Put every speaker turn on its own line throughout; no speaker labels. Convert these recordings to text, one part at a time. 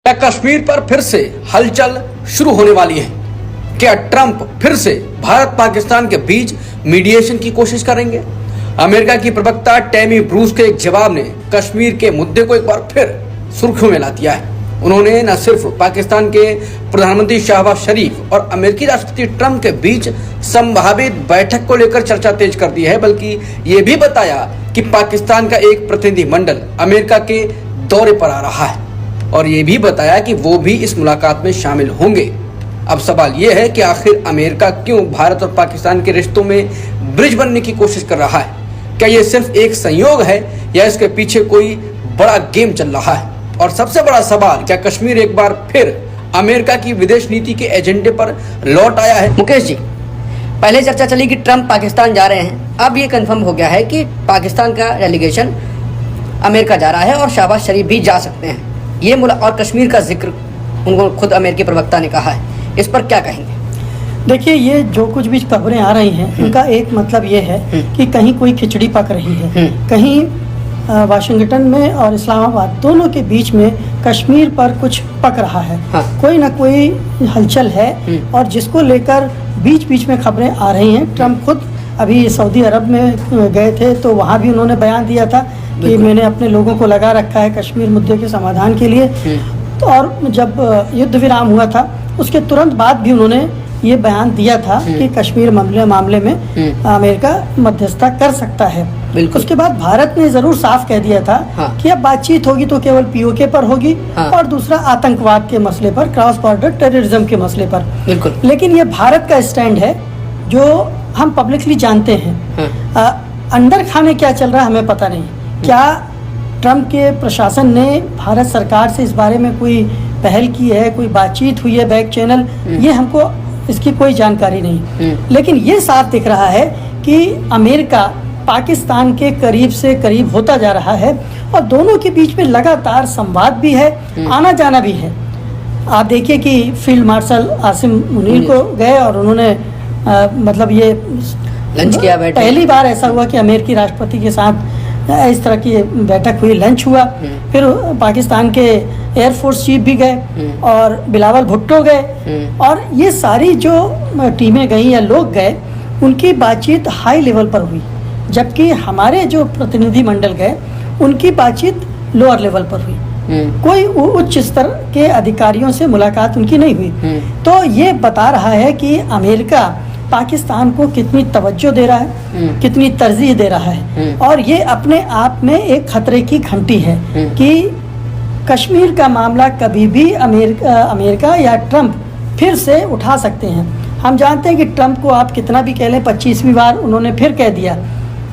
क्या कश्मीर पर फिर से हलचल शुरू होने वाली है? क्या ट्रंप फिर से भारत पाकिस्तान के बीच मीडिएशन की कोशिश करेंगे? अमेरिका की प्रवक्ता टैमी ब्रूस के एक जवाब ने कश्मीर के मुद्दे को एक बार फिर सुर्खियों में ला दिया है। उन्होंने न सिर्फ पाकिस्तान के प्रधानमंत्री शहबाज शरीफ और अमेरिकी राष्ट्रपति ट्रंप के बीच संभावित बैठक को लेकर चर्चा तेज कर दी है, बल्कि ये भी बताया कि पाकिस्तान का एक प्रतिनिधिमंडल अमेरिका के दौरे पर आ रहा है और ये भी बताया कि वो भी इस मुलाकात में शामिल होंगे। अब सवाल ये है कि आखिर अमेरिका क्यों भारत और पाकिस्तान के रिश्तों में ब्रिज बनने की कोशिश कर रहा है? क्या ये सिर्फ एक संयोग है या इसके पीछे कोई बड़ा गेम चल रहा है? और सबसे बड़ा सवाल, क्या कश्मीर एक बार फिर अमेरिका की विदेश नीति के एजेंडे पर लौट आया है?
मुकेश जी, पहले चर्चा चली कि ट्रंप पाकिस्तान जा रहे हैं, अब ये कंफर्म हो गया है कि पाकिस्तान का डेलीगेशन अमेरिका जा रहा है और शहबाज शरीफ भी जा सकते हैं। ये और कश्मीर का जिक्र उनको खुद अमेरिकी प्रवक्ता ने कहा है, इस पर क्या कहेंगे?
देखिए, ये जो कुछ भी खबरें आ रही हैं उनका एक मतलब ये है कि कहीं कोई खिचड़ी पक रही है, कहीं वाशिंगटन में और इस्लामाबाद दोनों के बीच में कश्मीर पर कुछ पक रहा है।
हाँ।
कोई ना कोई हलचल है और जिसको लेकर बीच बीच में खबरें आ रही हैं। ट्रंप खुद अभी सऊदी अरब में गए थे तो वहाँ भी उन्होंने बयान दिया था कि मैंने अपने लोगों को लगा रखा है कश्मीर मुद्दे के समाधान के लिए। तो और जब युद्ध विराम हुआ था उसके तुरंत बाद भी उन्होंने ये बयान दिया था कि कश्मीर मामले में अमेरिका मध्यस्थता कर सकता है। उसके बाद भारत ने जरूर साफ कह दिया था कि अब बातचीत होगी तो केवल पीओके पर होगी और दूसरा आतंकवाद के मसले पर, क्रॉस बॉर्डर टेररिज्म के मसले पर। लेकिन ये भारत का स्टैंड है जो हम पब्लिकली जानते हैं। अंदर खाने क्या चल रहा है हमें पता नहीं। क्या ट्रंप के प्रशासन ने भारत सरकार से इस बारे में कोई पहल की है, कोई बातचीत हुई है बैक चैनल, ये हमको इसकी कोई जानकारी नहीं। लेकिन ये साफ दिख रहा है कि अमेरिका पाकिस्तान के करीब से करीब होता जा रहा है और दोनों के बीच में लगातार संवाद भी है, आना जाना भी है। आप देखिए कि फील्ड मार्शल आसिम मुनीर को गए और उन्होंने मतलब ये
लंच किया।
पहली बार ऐसा हुआ कि अमेरिकी राष्ट्रपति के साथ इस तरह की बैठक हुई, लंच हुआ। फिर पाकिस्तान के एयरफोर्स चीफ भी गए और बिलावल भुट्टो गए और ये सारी जो टीमें गई या लोग गए उनकी बातचीत हाई लेवल पर हुई, जबकि हमारे जो प्रतिनिधि मंडल गए उनकी बातचीत लोअर लेवल पर हुई। कोई उच्च स्तर के अधिकारियों से मुलाकात उनकी नहीं हुई। तो ये बता रहा है कि अमेरिका पाकिस्तान को कितनी तवज्जो दे रहा है, कितनी तरजीह दे रहा है और ये अपने आप में एक खतरे की घंटी है कि कश्मीर का मामला कभी भी अमेरिका या ट्रंप फिर से उठा सकते हैं। हम जानते हैं कि ट्रंप को आप कितना भी कह लें, 25वीं बार उन्होंने फिर कह दिया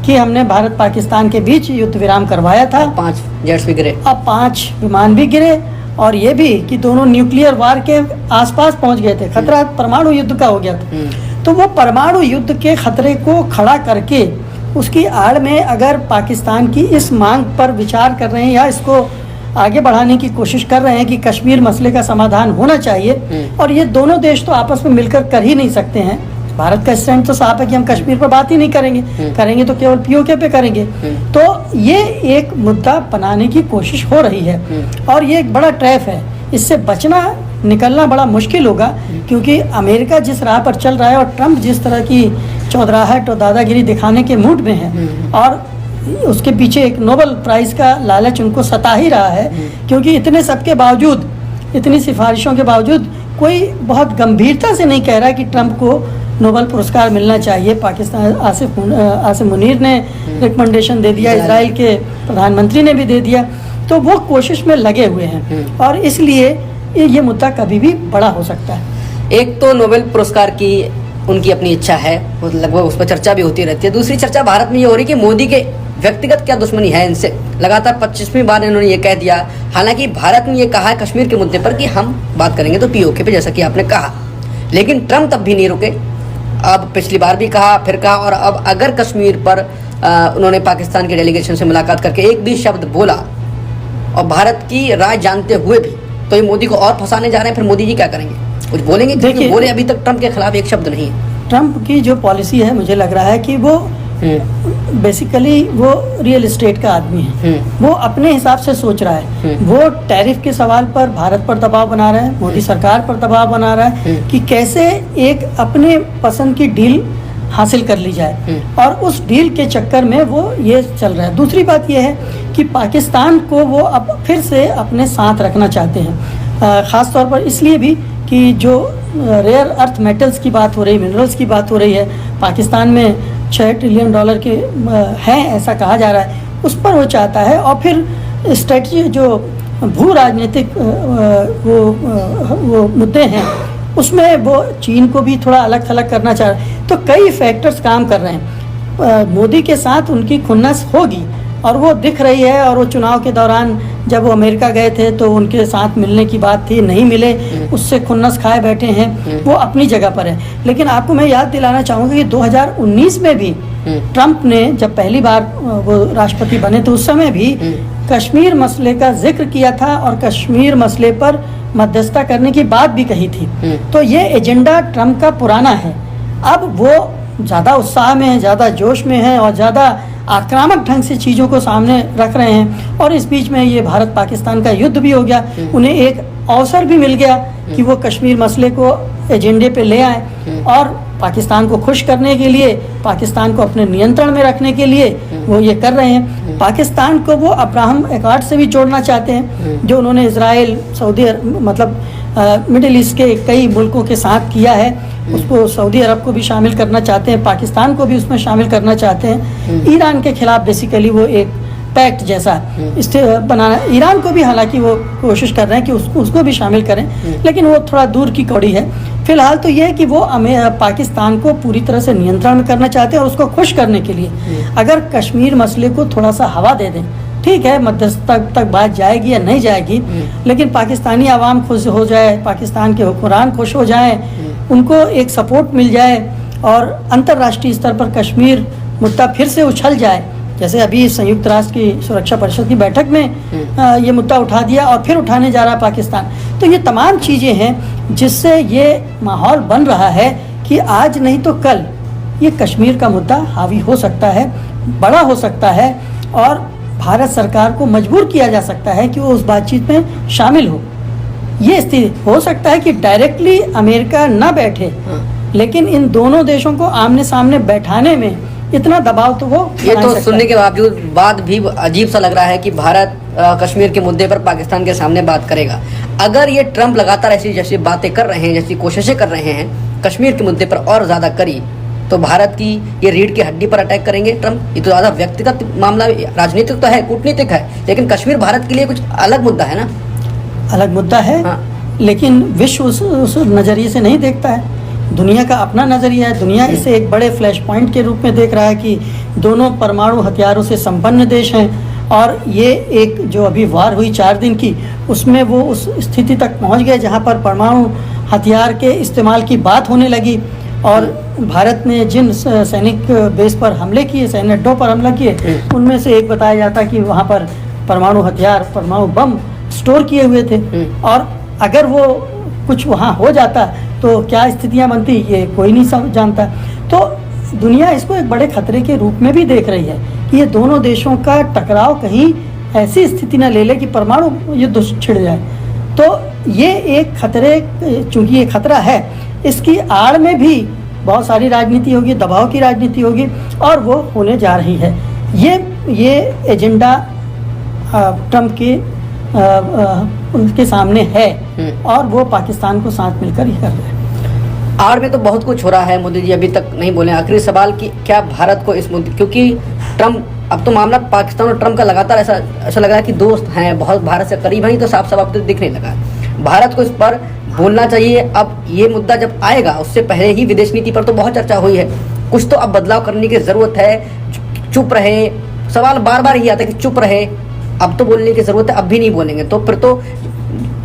कि हमने भारत पाकिस्तान के बीच युद्ध विराम करवाया था।
5 जेट्स भी गिरे,
अब 5 विमान भी गिरे और ये भी कि दोनों न्यूक्लियर वार के आसपास पहुंच गए थे। खतरा परमाणु युद्ध का हो गया था। तो वो परमाणु युद्ध के खतरे को खड़ा करके उसकी आड़ में अगर पाकिस्तान की इस मांग पर विचार कर रहे हैं या इसको आगे बढ़ाने की कोशिश कर रहे हैं कि कश्मीर मसले का समाधान होना चाहिए और ये दोनों देश तो आपस में मिलकर कर ही नहीं सकते हैं। भारत का स्टैंड तो साफ है कि हम कश्मीर पर बात ही नहीं करेंगे, करेंगे तो केवल पीओके पे करेंगे। तो ये एक मुद्दा बनाने की कोशिश हो रही है और ये एक बड़ा ट्रैप है। इससे बचना निकलना बड़ा मुश्किल होगा क्योंकि अमेरिका जिस राह पर चल रहा है और ट्रंप जिस तरह की चौधराहट और दादागिरी दिखाने के मूड में है और उसके पीछे एक नोबेल प्राइज का लालच उनको सता ही रहा है, क्योंकि इतने सबके बावजूद, इतनी सिफारिशों के बावजूद कोई बहुत गंभीरता से नहीं कह रहा कि ट्रंप को नोबेल पुरस्कार मिलना चाहिए। पाकिस्तान आसिम मुनीर ने रिकमेंडेशन दे दिया, इजराइल के प्रधानमंत्री ने भी दे दिया। तो वो कोशिश में लगे हुए हैं और इसलिए ये मुद्दा कभी भी बड़ा हो सकता है।
एक तो नोबेल पुरस्कार की उनकी अपनी इच्छा है, लगभग उस पर चर्चा भी होती रहती है। दूसरी चर्चा भारत में ये हो रही कि मोदी के व्यक्तिगत क्या दुश्मनी है इनसे। लगातार 25वीं बार इन्होंने ये कह दिया। हालांकि भारत ने ये कहा है कश्मीर के मुद्दे पर कि हम बात करेंगे तो पीओके पे, जैसा कि आपने कहा, लेकिन ट्रंप तब भी नहीं रुके। अब पिछली बार भी कहा, फिर कहा और अब अगर कश्मीर पर उन्होंने पाकिस्तान के डेलीगेशन से मुलाकात करके एक भी शब्द बोला और भारत की राय जानते हुए भी, तो ये मोदी को और फंसाने जा रहे हैं। फिर मोदी जी क्या करेंगे? कुछ बोलेंगे? देखिए, बोले अभी तक ट्रंप के खिलाफ एक शब्द नहीं है।
ट्रंप की जो पॉलिसी है मुझे लग रहा है कि वो बेसिकली वो रियल एस्टेट का आदमी है, वो अपने हिसाब से सोच रहा है। वो टैरिफ के सवाल पर भारत पर दबाव बना रहा है, मोदी सरकार पर दबाव बना रहा है कि कैसे एक अपने पसंद की डील हासिल कर ली जाए, और उस डील के चक्कर में वो ये चल रहा है। दूसरी बात ये है कि पाकिस्तान को वो अब फिर से अपने साथ रखना चाहते हैं, ख़ास तौर पर इसलिए भी कि जो रेयर अर्थ मेटल्स की बात हो रही, मिनरल्स की बात हो रही है, पाकिस्तान में $6 ट्रिलियन के हैं ऐसा कहा जा रहा है, उस पर वो चाहता है। और फिर स्ट्रेटजी जो भू राजनीतिक वो मुद्दे हैं, उसमें वो चीन को भी थोड़ा अलग थलग करना चाह रहे हैं। तो कई फैक्टर्स काम कर रहे हैं। मोदी के साथ उनकी खुन्नस होगी और वो दिख रही है, और वो चुनाव के दौरान जब वो अमेरिका गए थे तो उनके साथ मिलने की बात थी, नहीं मिले, उससे खुन्नस खाए बैठे हैं, वो अपनी जगह पर है। लेकिन आपको मैं याद दिलाना चाहूँगा कि 2019 में भी ट्रंप ने जब पहली बार वो राष्ट्रपति बने तो उस समय भी कश्मीर मसले का जिक्र किया था और कश्मीर मसले पर मध्यस्थता करने की बात भी कही थी। तो ये एजेंडा ट्रंप का पुराना है। अब वो ज़्यादा उत्साह में है, ज़्यादा जोश में है और ज़्यादा आक्रामक ढंग से चीज़ों को सामने रख रहे हैं। और इस बीच में ये भारत पाकिस्तान का युद्ध भी हो गया, उन्हें एक अवसर भी मिल गया कि वो कश्मीर मसले को एजेंडे पे ले आए और पाकिस्तान को खुश करने के लिए, पाकिस्तान को अपने नियंत्रण में रखने के लिए वो ये कर रहे हैं। पाकिस्तान को वो अब्राहम एकॉर्ड से भी जोड़ना चाहते हैं, जो उन्होंने इजराइल, सऊदी मतलब मिडिल ईस्ट के कई मुल्कों के साथ किया है, उसको सऊदी अरब को भी शामिल करना चाहते हैं, पाकिस्तान को भी उसमें शामिल करना चाहते हैं। ईरान के खिलाफ बेसिकली वो एक पैक्ट जैसा बनाना, ईरान को भी हालांकि वो कोशिश कर रहे हैं कि उसको भी शामिल करें, लेकिन वो थोड़ा दूर की कौड़ी है। फिलहाल तो ये है कि वो पाकिस्तान को पूरी तरह से नियंत्रण में करना चाहते हैं और उसको खुश करने के लिए अगर कश्मीर मसले को थोड़ा सा हवा दे दें, ठीक है, मध्यस्थता तक बात जाएगी या नहीं जाएगी, लेकिन पाकिस्तानी आवाम खुश हो जाए, पाकिस्तान के हुक्मरान खुश हो जाएं, उनको एक सपोर्ट मिल जाए और अंतर्राष्ट्रीय स्तर पर कश्मीर मुद्दा फिर से उछल जाए, जैसे अभी संयुक्त राष्ट्र की सुरक्षा परिषद की बैठक में ये मुद्दा उठा दिया और फिर उठाने जा रहा पाकिस्तान। तो ये तमाम चीज़ें हैं जिससे ये माहौल बन रहा है कि आज नहीं तो कल ये कश्मीर का मुद्दा हावी हो सकता है, बड़ा हो सकता है, और भारत सरकार को मजबूर किया जा सकता है कि वो उस बातचीत में शामिल हो। ये स्थिति हो सकता है कि डायरेक्टली अमेरिका न बैठे, लेकिन इन दोनों देशों को आमने सामने बैठाने में इतना दबाव तो वो
ये तो सुनने के बाद भी अजीब सा लग रहा है कि भारत कश्मीर के मुद्दे पर पाकिस्तान के सामने बात करेगा। अगर ये ट्रंप लगातार ऐसी जैसी बातें कर रहे हैं, जैसी कोशिशें कर रहे हैं कश्मीर के मुद्दे पर और ज़्यादा करी, तो भारत की ये रीढ़ की हड्डी पर अटैक करेंगे ट्रंप। ये तो ज़्यादा व्यक्तिगत मामला, राजनीतिक तो है, कूटनीतिक है, लेकिन कश्मीर भारत के लिए कुछ अलग मुद्दा है ना।
अलग मुद्दा है, हाँ। लेकिन विश्व उस नज़रिए से नहीं देखता है, दुनिया का अपना नज़रिया है। दुनिया इसे एक बड़े फ्लैश पॉइंट के रूप में देख रहा है कि दोनों परमाणु हथियारों से संपन्न देश हैं, और ये एक जो अभी वार हुई 4 दिन की, उसमें वो उस स्थिति तक पहुंच गए जहां पर परमाणु हथियार के इस्तेमाल की बात होने लगी। और भारत ने जिन सैनिक बेस पर हमले किए, सैन्य अड्डों पर हमला किए, उनमें से एक बताया जाता कि वहाँ पर परमाणु हथियार, परमाणु बम स्टोर किए हुए थे, और अगर वो कुछ वहाँ हो जाता तो क्या स्थितियाँ बनती, ये कोई नहीं जानता। तो दुनिया इसको एक बड़े खतरे के रूप में भी देख रही है कि ये दोनों देशों का टकराव कहीं ऐसी स्थिति न ले ले कि परमाणु युद्ध छिड़ जाए। तो ये एक खतरे, चूँकि ये खतरा है, इसकी आड़ में भी बहुत सारी राजनीति होगी, दबाव की राजनीति होगी, और वो होने जा रही है। ये एजेंडा ट्रंप के उनके सामने है, और वो पाकिस्तान को साथ मिलकर ही कर रहे हैं।
आड़ में तो बहुत कुछ हो रहा है, मोदी जी अभी तक नहीं बोले। आखिरी सवाल कि क्या भारत को इस मुद्दे, क्योंकि ट्रंप, अब तो मामला पाकिस्तान और ट्रंप का लगातार ऐसा लग रहा है कि दोस्त हैं, बहुत भारत से करीब हैं, तो साफ साफ अब तो दिखने लगा। भारत को इस पर बोलना चाहिए। अब ये मुद्दा जब आएगा, उससे पहले ही विदेश नीति पर तो बहुत चर्चा हुई है, कुछ तो अब बदलाव करने की ज़रूरत है। चुप रहे, सवाल बार बार ही आता है कि चुप रहे, अब तो बोलने की ज़रूरत है, अब भी नहीं बोलेंगे तो फिर तो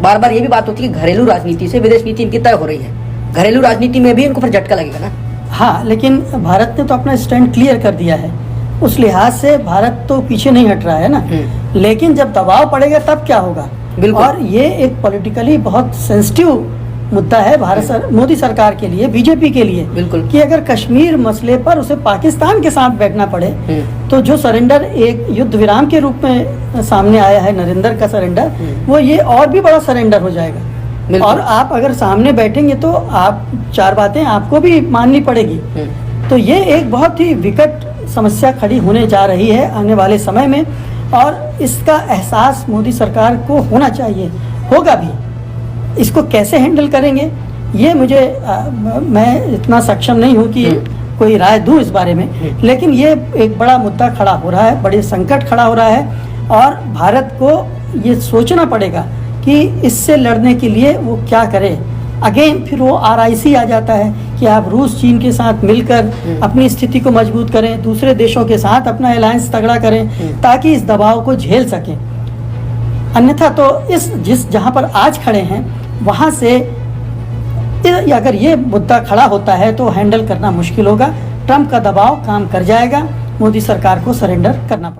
बार बार ये भी बात होती है कि घरेलू राजनीति से विदेश नीति इनकी तय हो रही है, घरेलू राजनीति में भी इनको फिर झटका लगेगा ना।
हाँ, लेकिन भारत ने तो अपना स्टैंड क्लियर कर दिया है, उस लिहाज से भारत तो पीछे नहीं हट रहा है ना। लेकिन जब दबाव पड़ेगा तब क्या होगा, और ये एक पॉलिटिकली बहुत सेंसिटिव मुद्दा है मोदी सरकार के लिए, बीजेपी के लिए,
बिल्कुल।
कि अगर कश्मीर मसले पर उसे पाकिस्तान के साथ बैठना पड़े तो जो सरेंडर एक युद्ध विराम के रूप में सामने आया है, नरेंद्र का सरेंडर, वो ये और भी बड़ा सरेंडर हो जाएगा। और आप अगर सामने बैठेंगे तो आप 4 बातें आपको भी माननी पड़ेगी। तो ये एक बहुत ही विकट समस्या खड़ी होने जा रही है आने वाले समय में, और इसका एहसास मोदी सरकार को होना चाहिए, होगा भी। इसको कैसे हैंडल करेंगे ये मुझे मैं इतना सक्षम नहीं हूँ कि कोई राय दूं इस बारे में, लेकिन ये एक बड़ा मुद्दा खड़ा हो रहा है, बड़े संकट खड़ा हो रहा है, और भारत को ये सोचना पड़ेगा कि इससे लड़ने के लिए वो क्या करे। अगेन फिर वो RIC आ जाता है कि आप रूस चीन के साथ मिलकर अपनी स्थिति को मजबूत करें, दूसरे देशों के साथ अपना अलायंस तगड़ा करें ताकि इस दबाव को झेल सकें। अन्यथा तो जहाँ पर आज खड़े हैं वहाँ से अगर ये मुद्दा खड़ा होता है तो हैंडल करना मुश्किल होगा। ट्रंप का दबाव काम कर जाएगा, मोदी सरकार को सरेंडर करना पड़ेगा।